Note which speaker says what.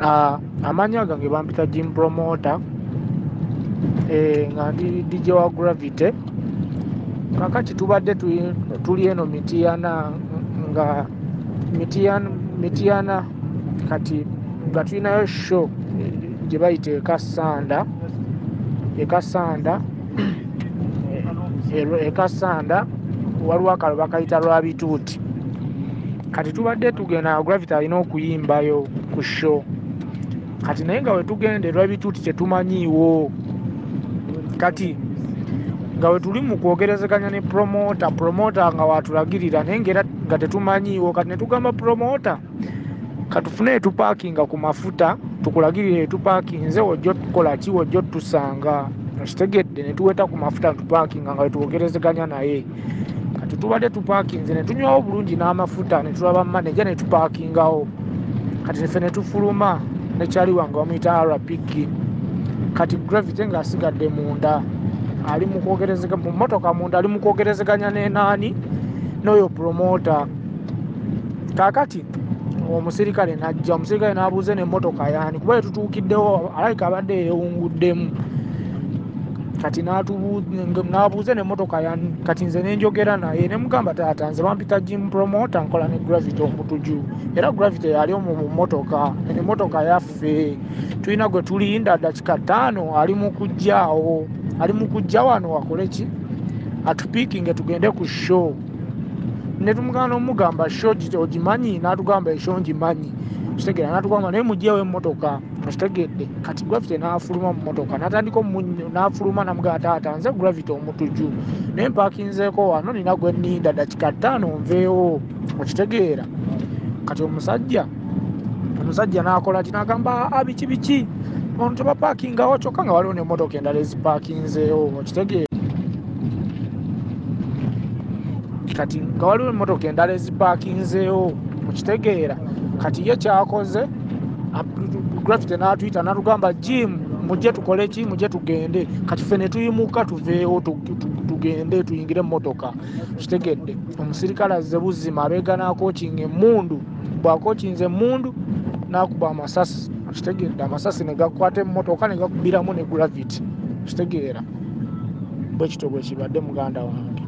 Speaker 1: Amanya gange bampita Jim Promoter nga ndi DJ wa Gravity. Kakati tubadde tuli eno Mityana nga Mityana kati nga tulinayo show gye bayita Ekasanda waliwo akalo bakayita lwa bituuti. Kati tubadde tugenda Gravity alina okuyimbayo ku show. Kati naye nga wetugende lwa bituuti tetumanyiiwo. Kati nga wetuli mu kwogerezeganya ne promoter nga watulagirira naye nga tetumanyiiwo. Kati ne tugamba promoter katufune tupakinga ku mafuta tukulagirire tupakinze wojja tukola ki wojja tusanga kitegedde ne tuweta ku mafuta tupakinga nga wetwogerezeganya naye. Kati tubadde tupakinze ne tunywawo bulungi n'amafuta ne tulaba manager ne tupakingawo. Kati neffe ne tufuluma ne kyali wange bamuyita RPG. Kati Gravity nga asigadde munda ali mu kwogerezeganya mu motoka munda ali mu kwogerezeganya n'enaani n'oyo promoter. Kakati omusirikale najja omusirikale n'abuuze n'emmotoka yaani kuba tutuukiddewo alayika abadde yeewunguddemu. Kati n'abuuze n'emmotoka yaani. Kati nze ne njogera naye ne mugamba taata nze bampita Jim Promoter nkola ne Gravity omutuju era Gravity yali omu mu mmotoka emmotoka yaffe tulina gwe tulinda dakika 5 ali mu kujja wano wakole ki atupiikinge tugende ku show. Ne tumugana omugamba show ogimanyi n'atugamba show ngimanyi kitegera n'atugamba naye mugyewo emmotoka kitegedde. Kati Gravity n'afuluma mu mmotoka n'atandika n'afuluma namugamba taata nze Gravity omutuju naye mpakinzeeko wano nina gwe nninda dakika 5 nveewo okitegeera. Kati omusajja n'akola ki n'agamba biki ono tebapakingawo kyokka nga waliwo n'emmotoka endala ezipakinzeewo okitegeera. Kati nga waliwo emmotoka endala ezipakinzeewo mukitegeera. Kati ye kyakoze Gravity n'atuyita n'atugamba Jim mujje tukole ki mujje tugende. Kati ffe ne tuyimuka tuveewo tugende tuyingire emmotoka kitegedde. Omusirikale azze buzima abeega n'akookinga emmundu bw'akookinze emmundu n'akuba amasasi kitegedde. Amasasi ne gakwata emmotoka ne gakubiramu ne Gravity kitegeera. Bwe kityo bwe kibadde muganda wange.